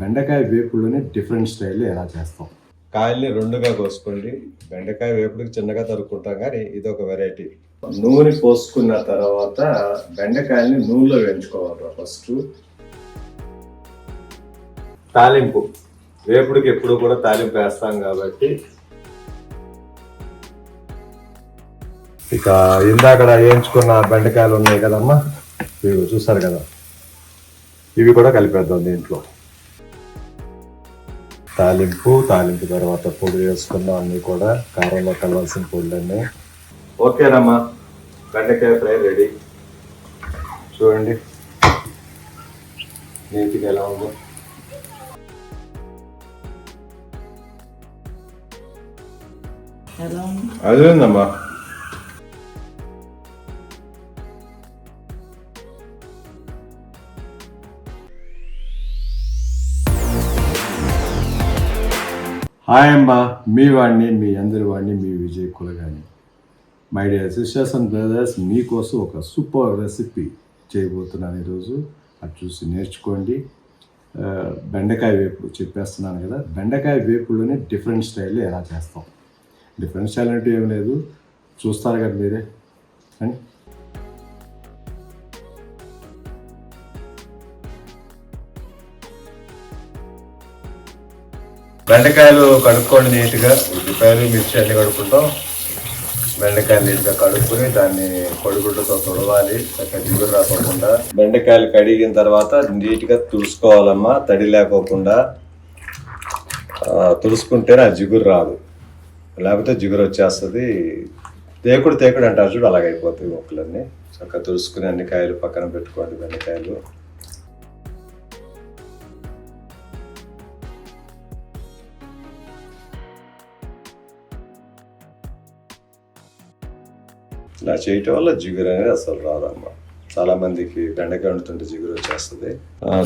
బెండకాయ వేపుడులోనే డిఫరెంట్ స్టైల్లో ఎలా చేస్తాం. కాయల్ని రెండుగా కోసుకోండి. బెండకాయ వేపుడుకి చిన్నగా తరుక్కుంటాం, కానీ ఇది ఒక వెరైటీ. నూనె పోసుకున్న తర్వాత బెండకాయల్ని నూనెలో వేయించుకోవాలి. ఫస్ట్ తాలింపు, వేపుడికి ఎప్పుడు కూడా తాలింపు వేస్తాం కాబట్టి ఇక ఇందాక వేయించుకున్న బెండకాయలు ఉన్నాయి కదమ్మా, ఇవి చూసారు కదా, ఇవి కూడా కలిపేద్దాం దీంట్లో. తాలింపు తర్వాత పొడి వేసుకున్నాం, అన్నీ కూడా కారంలో కలవాల్సిన పొడులన్నీ. ఓకేనమ్మా, బెండకాయ ఫ్రై రెడీ. చూడండి నీటిగా ఎలా ఉందో. అదే ఉందమ్మా. హాయ్ అమ్మా, మీ వాడిని, మీ అందరి వాడిని, మీ Vijay Kulagani. My dear sisters and brothers, మీకోసం ఒక సూపర్ రెసిపీ చేయబోతున్నాను ఈరోజు. అది చూసి నేర్చుకోండి. బెండకాయ వేపుడు చెప్పేస్తున్నాను కదా, బెండకాయ వేపుడులోనే డిఫరెంట్ స్టైల్లో ఎలా చేస్తాం. డిఫరెంట్ స్టైల్ అంటే ఏం లేదు, చూస్తారు కదా మీరే. అండ్ బెండకాయలు కడుక్కోండి నీట్గా. ఉల్లిపాయలు, మిర్చి అన్నీ కడుక్కుంటాం. బెండకాయలు నీట్గా కడుక్కుని దాన్ని పొడిగుడ్డతో తుడవాలి, చక్కగా జిగురు రాకోకుండా. బెండకాయలు కడిగిన తర్వాత నీట్గా తుడుచుకోవాలమ్మా, తడి లేకోకుండా. తుడుచుకుంటేనే ఆ జిగురు రాదు, లేకపోతే జిగురు వచ్చేస్తుంది. తేకుడు అంటారు చూడు, అలాగైపోతాయి మొక్కలన్నీ. చక్కగా తుడుచుకుని అన్ని కాయలు పక్కన పెట్టుకోండి. బెండకాయలు ఇలా చేయటం వల్ల జిగురు అనేది అసలు రాదమ్మా. చాలా మందికి బెండకాయ వండుతుంటే జిగురు వచ్చేస్తుంది.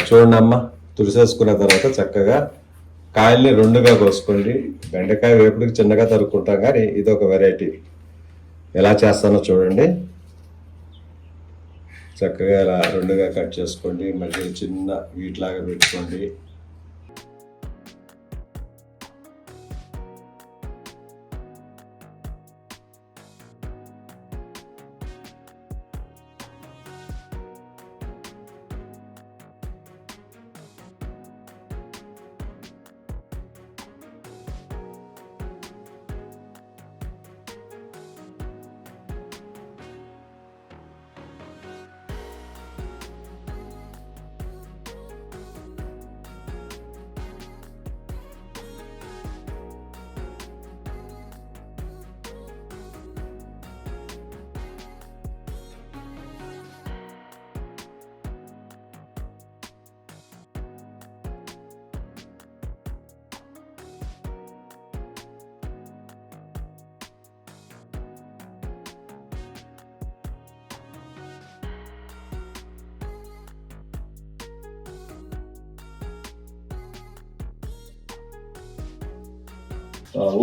చూడండి అమ్మ, తుడిసేసుకున్న తర్వాత చక్కగా కాయల్ని రెండుగా కోసుకోండి. బెండకాయ వేపుడికి చిన్నగా తరుక్కుంటాం, కానీ ఇది ఒక వెరైటీ. ఎలా చేస్తానో చూడండి. చక్కగా ఇలా రెండుగా కట్ చేసుకోండి. మళ్ళీ చిన్న వీటిలాగా పెట్టుకోండి.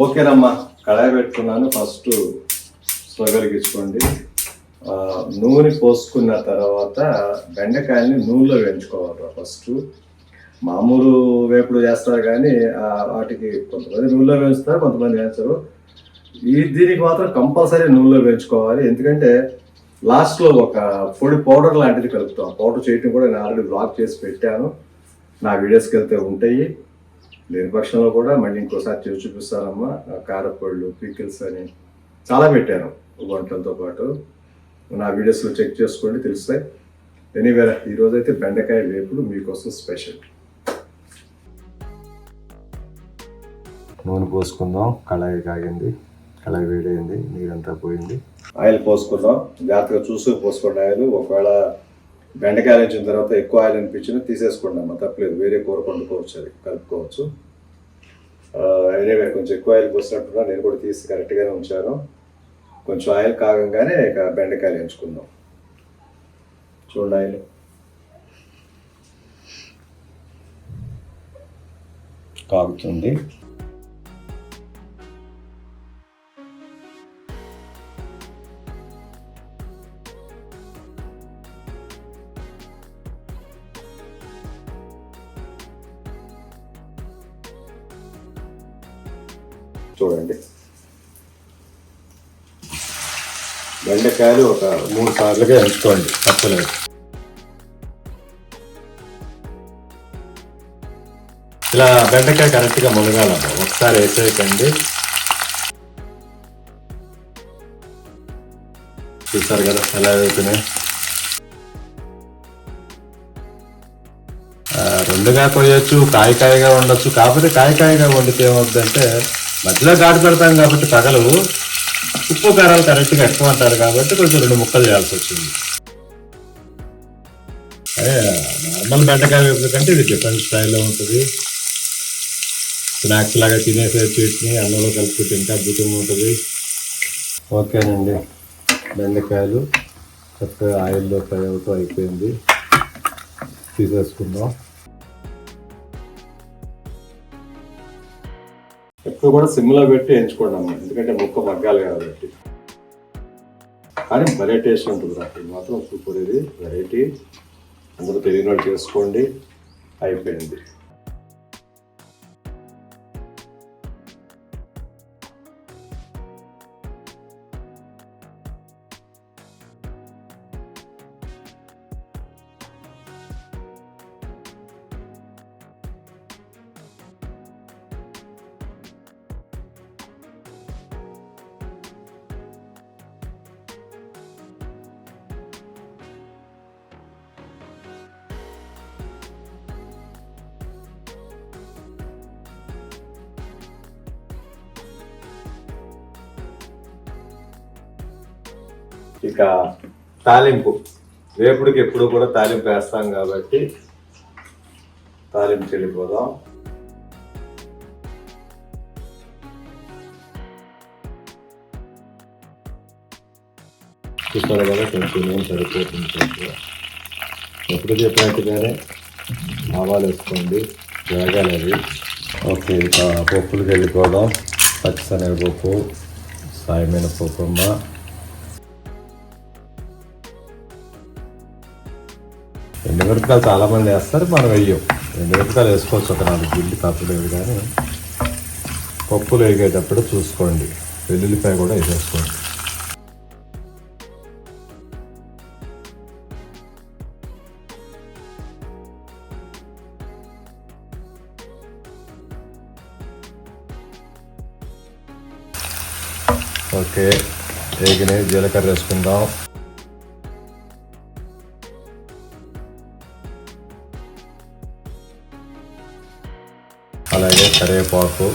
ఓకేనమ్మా, కడాయి పెట్టుకున్నాను. ఫస్ట్ స్టవ్ వెలిగించుకోండి. నూనె పోసుకున్న తర్వాత బెండకాయల్ని నూనెలో వేయించుకోవాలి. ఫస్ట్ మామూలు వేపుడు చేస్తారు, కానీ వాటికి కొంతమంది నూనెలో వేయించుతారు, కొంతమంది వేయించరు. దీనికి మాత్రం కంపల్సరీ నూనెలో వేయించుకోవాలి. ఎందుకంటే లాస్ట్లో ఒక పొడి పౌడర్ లాంటిది కలుపుతాం. పౌడర్ చేయటం కూడా నేను ఆల్రెడీ బ్లాక్ చేసి పెట్టాను, నా వీడియోస్కి వెళ్తే ఉంటాయి. లేని పక్షంలో కూడా మళ్ళీ ఇంకోసారి చేసి చూపిస్తానమ్మా. కారపళ్ళు, పికిల్స్ అని చాలా పెట్టాను వంటలతో పాటు. నా వీడియోస్లో చెక్ చేసుకోండి, తెలుస్తాయి. ఎనీవే, ఈరోజైతే బెండకాయ వేపుడు మీకోసం స్పెషల్. నూనె పోసుకుందాం. కళాయి కాగింది, కళాయి వేడైంది, నీరంతా పోయింది. ఆయిల్ పోసుకుందాం. జాగ్రత్తగా చూసుకు పోసుకోండి ఆయిల్. ఒకవేళ బెండకాయలు వచ్చిన తర్వాత ఎక్కువ ఆయిల్ అనిపించినా తీసేసుకోండి అమ్మ, తప్పలేదు. వేరే కూర వండుకోవచ్చు, అది కలుపుకోవచ్చు. ఎనీవే, కొంచెం ఎక్కువ ఆయిల్ పోసినట్టున్నా, నేను కూడా తీసి కరెక్ట్గానే ఉంచాను. కొంచెం ఆయిల్ కాగంగానే ఇక బెండకాయలు ఎంచుకుందాం. చూడండి, ఆయిల్ కాగుతుంది. చూడండి, బెండకాయలు ఒక 3 సార్లుగా ఎంచుకోండి, తప్పలేదు. ఇలా బెండకాయ కరెక్ట్గా మునగాలమ్మా. ఒకసారి వేసేయకండి. చూసారు కదా ఎలా అవుతున్నాయి. రెండుగా కొయ్యొచ్చు, కాయకాయగా ఉండొచ్చు. కాకపోతే కాయకాయగా వండితే ఏమవుతుందంటే మధ్యలో ఘాటు పెడతాం కాబట్టి పగలవు. ఉప్పు కారాలు కరెక్ట్గా ఎక్కువ అంటారు కాబట్టి కొంచెం 2 ముక్కలు చేయాల్సి వచ్చింది. నార్మల్ బెండకాయ వేపుడు కంటే ఇది డిఫరెంట్ స్టైల్లో ఉంటుంది. స్నాక్స్ లాగా తినేసే చట్నీ అన్నంలో కలుపుకుంటే ఇంకా అద్భుతంగా ఉంటుంది. ఓకేనండి, బెండకాయలు చక్కగా ఆయిల్లో ఫ్రై అవుతూ అయిపోయింది. తీసేసుకుందాం. ఎప్పుడు కూడా సిమ్లో పెట్టి ఎంచుకోండి అమ్మ, ఎందుకంటే ముక్క మగ్గాలి కాబట్టి. కానీ భలే టేస్ట్ ఉంటుంది రా, ఇది మాత్రం సూపర్. ఇది వెరైటీ, అందరూ తెలియని వాళ్ళు చేసుకోండి. అయిపోయింది. ఇక తాలింపు, వేపుడికి ఎప్పుడు కూడా తాలింపు వేస్తాం కాబట్టి తాలింపు వెళ్ళిపోదాం. చూస్తారు కదా, కొంచెం నేను సరిపోతుంది. ఎప్పుడు చెప్పినట్టుగానే ఆవాలు వేసుకోండి, వేగాలి అవి. ఓకే, ఇక పప్పులకు వెళ్ళిపోదాం. పచ్చిశనగపప్పు, సాయమినపప్పు అమ్మ, ఎండుమిరపకాయలు చాలామంది వేస్తారు, మనం వెయ్యం. ఎండుమిరపకాయలు వేసుకోవచ్చు, ఒక 4 గిల్లి తప్పలేదు. కానీ పప్పులు వేగేటప్పుడు చూసుకోండి, వెల్లుల్లిపాయ కూడా వేసేసుకోండి. ఓకే, వేగినాయి. జీలకర్ర వేసుకుందాం. అలాగే కరివేపాకు,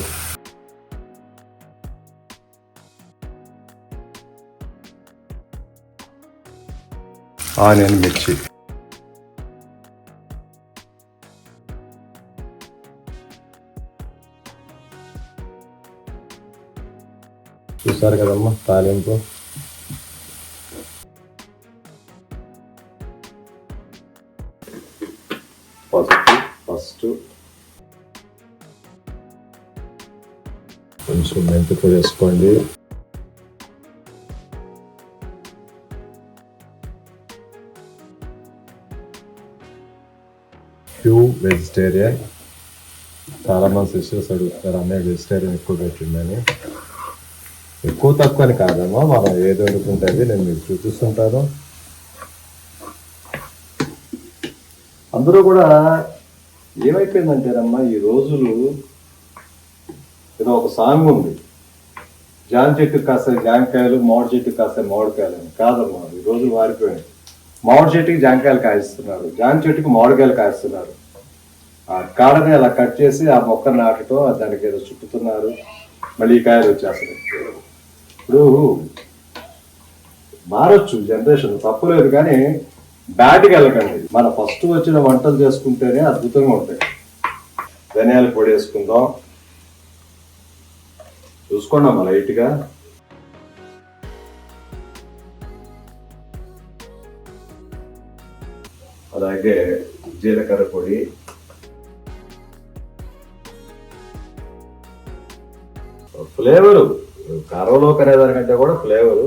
ఆనియన్, మిర్చి. చూసారు కదమ్మా తాలింపు. ఫస్ట్ కొంచెం మెంతులు వేసుకోండి. వెజిటేరియన్, చాలా మంది సిస్టర్స్ అడుగుతారు అన్నయ్య వెజిటేరియన్ ఎక్కువ పెట్టిందని. ఎక్కువ తక్కువ అని కాదమ్మా, మనం ఏది వండుకుంటే నేను మీకు చూపిస్తుంటాను. అందరూ కూడా ఏమైపోయిందంటేనమ్మా, ఈ రోజులు ఏదో ఒక సాంగ్ ఉంది, జామ చెట్టు కాసే జామకాయలు, మామిడి చెట్టు కాసే మామిడికాయలు అని. కాదమ్మా, ఈ రోజులు మారిపోయాయి. మామిడి చెట్టుకి జామకాయలు కాయిస్తున్నారు, జామ చెట్టుకి మామిడికాయలు కాయిస్తున్నారు. ఆ కాడని అలా కట్ చేసి ఆ మొక్క నాటుతో దానికి ఏదో చుట్టుతున్నారు, మళ్ళీ కాయలు వచ్చేస్తున్నాయి. ఇప్పుడు మారొచ్చు జనరేషన్, తప్పులేదు, కానీ బ్యాడ్కి వెళ్ళకండి. మన ఫస్ట్ వచ్చిన వంటలు చేసుకుంటేనే అద్భుతంగా ఉంటాయి. ధనియాల పొడి వేసుకుందాం, చూసుకోండి అమ్మ లైట్గా. అలాగే జీలకర్ర పొడి, ఫ్లేవరు కారంలో కనేదానికంటే కూడా ఫ్లేవరు.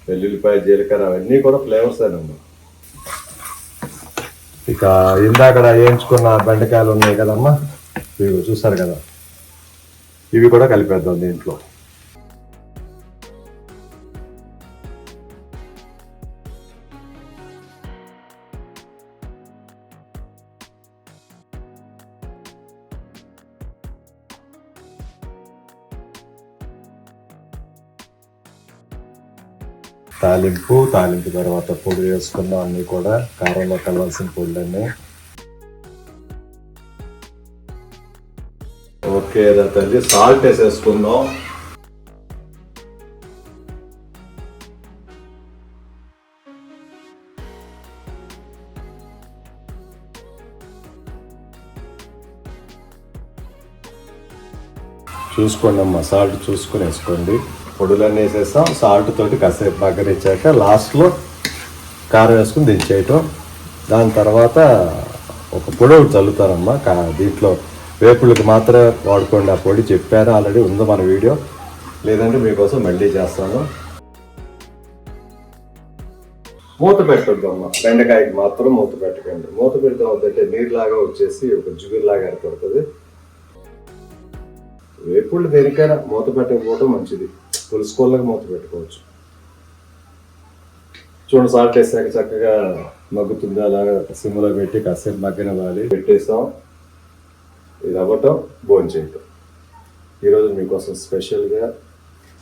వెల్లుల్లిపాయ, జీలకర్ర అవన్నీ కూడా ఫ్లేవర్స్ అన్నమాట. ఇక ఇందాక వేయించుకున్న బెండకాయలు ఉన్నాయి కదమ్మా, మీరు చూసారు కదా, ఇవి కూడా కలిపేద్దాం దీంట్లో. తాలింపు తర్వాత పొడి వేసుకున్నాం, అన్నీ కూడా కారంలో కలవాల్సిన పొడులన్నీ. ఓకే తల్లి, సాల్ట్ వేసేసుకుందాం. చూసుకోండి అమ్మా, సాల్ట్ చూసుకొని వేసుకోండి. పొడులన్నీ వేసేస్తాం. సాల్ట్ తోటి కాసేపు మగ్గనిచ్చాక లాస్ట్లో కారం వేసుకుని దించేయటం. దాని తర్వాత ఒక పొడి ఒకటి చల్లుతారమ్మా దీంట్లో. వేపుళ్ళకి మాత్రమే వాడుకోండి ఆ పొడి, చెప్పాను ఆల్రెడీ, ఉందో మన వీడియో. లేదంటే మీకోసం మళ్ళీ చేస్తాను. మూత పెట్టొద్దమ్మా, బెండకాయకి మాత్రం మూత పెట్టకండి. మూత పెడతాం వద్దంటే నీరులాగా వచ్చేసి ఒక జిగురులాగా ఏర్పడుతుంది. వేపుళ్ళు దేనికైనా మూత పెట్టకపోవడం మంచిది. పులుసుకోళ్ళకి మూత పెట్టుకోవచ్చు. చూడండి, సాల్ట్ వేసాక చక్కగా మగ్గుతుంది. అలాగా సిమ్లో పెట్టి కాసేపు మగ్గనివ్వాలి. పెట్టేస్తాం. ఇది అవ్వటం భోంచేయటం. ఈరోజు మీకోసం స్పెషల్గా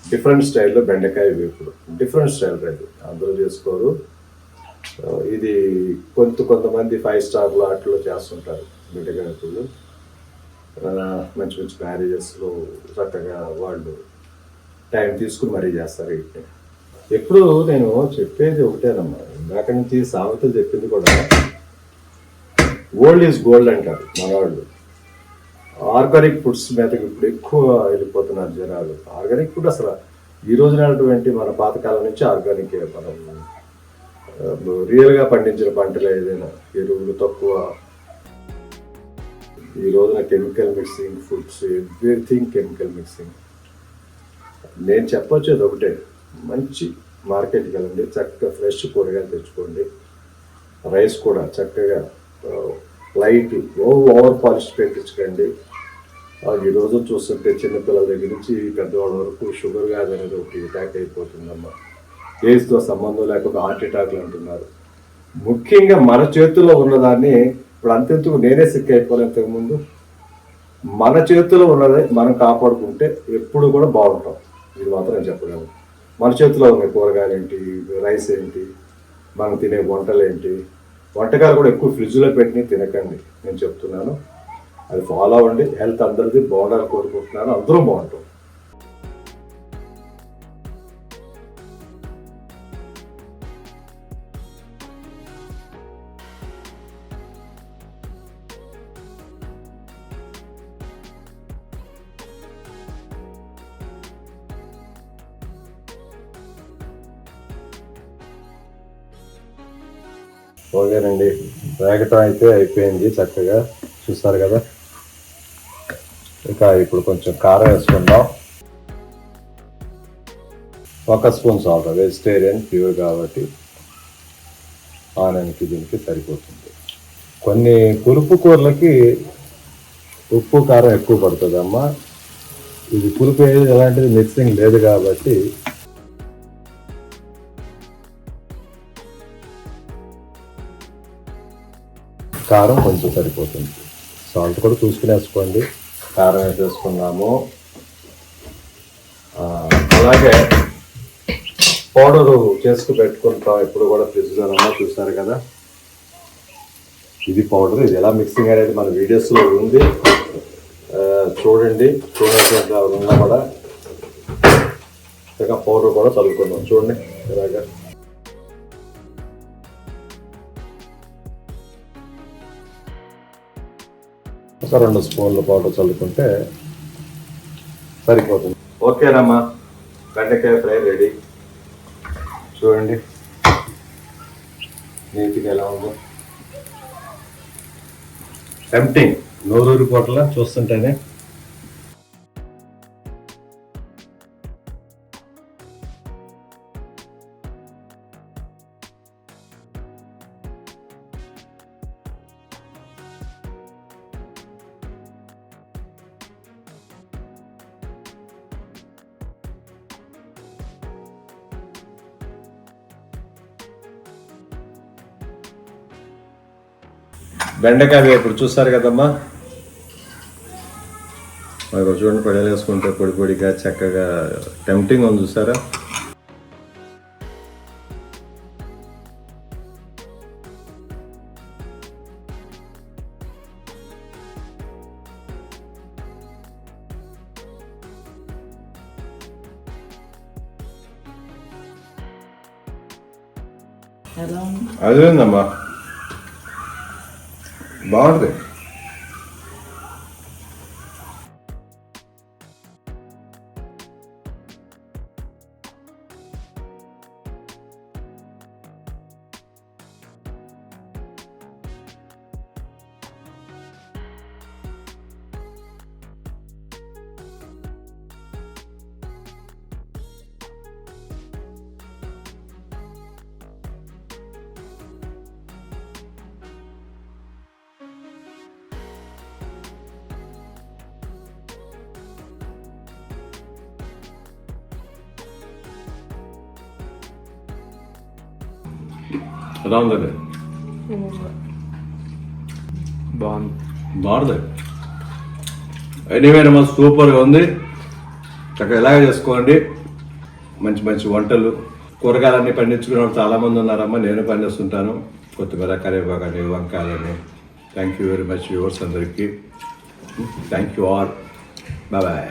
డిఫరెంట్ స్టైల్లో బెండకాయ వేపుడు. డిఫరెంట్ స్టైల్ రండి, అందరూ చేసుకోరు. ఇది కొంతమంది 5 స్టార్లు వాటిలో చేస్తుంటారు బెండకాయ వేపుడు. మంచి మంచి మ్యారేజెస్లో చక్కగా వాళ్ళు టైం తీసుకుని మరీ చేస్తారు. ఎప్పుడు నేను చెప్పేది ఒకటేనమ్మా, ఇందాక నుంచి సామెతలు చెప్పింది కూడా, ఓల్డ్ ఈజ్ గోల్డ్ అంటారు మనవాళ్ళు. ఆర్గానిక్ ఫుడ్స్ మీదకి ఇప్పుడు ఎక్కువ వెళ్ళిపోతున్నారు జనాలు. ఆర్గానిక్ ఫుడ్ అసలు ఈ రోజునటువంటి మన పాతకాలం నుంచి ఆర్గానిక్. మనం రియల్గా పండించిన పంటలు ఏదైనా, ఎరువులు తక్కువ. ఈ రోజున chemical mixing foods, everything chemical mixing. నేను చెప్పొచ్చేది ఒకటే, మంచి మార్కెట్కి వెళ్ళండి, చక్కగా ఫ్రెష్ కూరగాయలు తెచ్చుకోండి. రైస్ కూడా చక్కగా లైట్, ఓవర్ పాలిష్ పెట్టించకండి. ఈ రోజు చూస్తుంటే చిన్నపిల్లల దగ్గర నుంచి పెద్దవాళ్ళ వరకు షుగర్ వ్యాధి అనేది ఒకటి అటాక్ అయిపోతుందమ్మా. ఏజ్తో సంబంధం లేకుండా హార్ట్ అటాక్లు అంటున్నారు. ముఖ్యంగా మన చేతిలో ఉన్నదాన్ని ఇప్పుడు అంతెందుకు నేనే సిక్ అయిపోవాలి. ఇంతకుముందు మన చేతిలో ఉన్నది మనం కాపాడుకుంటే ఎప్పుడు కూడా బాగుంటాం. ఇది మాత్రం నేను చెప్పగలను. మన చేతిలో ఉన్నాయి కూరగాయలు ఏంటి, రైస్ ఏంటి, మనం తినే వంటలు ఏంటి. వంటకాలు కూడా ఎక్కువ ఫ్రిడ్జ్లో పెట్టి తినకండి, నేను చెప్తున్నాను. అది ఫాలో అవ్వండి. హెల్త్ అందరిది బాగుండాలని కోరుకుంటున్నాను. అందరూ బాగుంటాం. ఓకేనండి, వేగటం అయితే అయిపోయింది చక్కగా, చూస్తారు కదా. ఇంకా ఇప్పుడు కొంచెం కారం వేసుకుందాం. 1 స్పూన్ సాల్ట్, వెజిటేరియన్ ప్యూర్ కాబట్టి ఆనియన్కి దీనికి సరిపోతుంది. కొన్ని పులుపు కూరలకి ఉప్పు కారం ఎక్కువ పడుతుంది అమ్మా. ఇది పులుపు ఎలాంటిది మిక్సింగ్ లేదు కాబట్టి కారం కొంచెం సరిపోతుంది. సాల్ట్ కూడా చూసుకుని వేసుకోండి. కారం వేసేసుకున్నాము. అలాగే పౌడరు చేసుకుని పెట్టుకుంటాం ఎప్పుడు కూడా ఫ్రిడ్జ్లోనమ్మా, చూస్తారు కదా. ఇది పౌడర్, ఇది ఎలా మిక్సింగ్ అనేది మన వీడియోస్లో ఉంది, చూడండి. చూడాల్సిన ఉన్నా కూడా ఇంకా పౌడర్ కూడా చల్లుకుందాం. చూడండి ఇలాగా. ఒక 2 స్పూన్ల పౌడర్ చల్లుకుంటే సరిపోతుంది. ఓకేనమ్మా, బెండకాయ ఫ్రై రెడీ. చూడండి నీట్గా ఎలా ఉందో. టెంప్టింగ్, నోరూరి పోట్ల చూస్తుంటేనే. బెండకాయ వేపుడు చూస్తారు కదమ్మా. మరి చూడండి పొడిలు వేసుకుంటే పొడి పొడిగా చక్కగా టెంప్టింగ్ ఉంది చూసారా. అదేందమ్మా బాగుంటుంది. ఎలా ఉందండి? బాగుంది. ఎనీవే మా సూపర్గా ఉంది. చక్కగా ఇలాగే చేసుకోండి. మంచి మంచి వంటలు, కూరగాయలన్నీ పండించుకునే వాళ్ళు చాలామంది ఉన్నారమ్మా. నేను పండిస్తుంటాను. కొత్తిమీర, కరివేపాకని, వంకాయలని. Thank you very much viewers అందరికీ. Thank you all. Bye bye.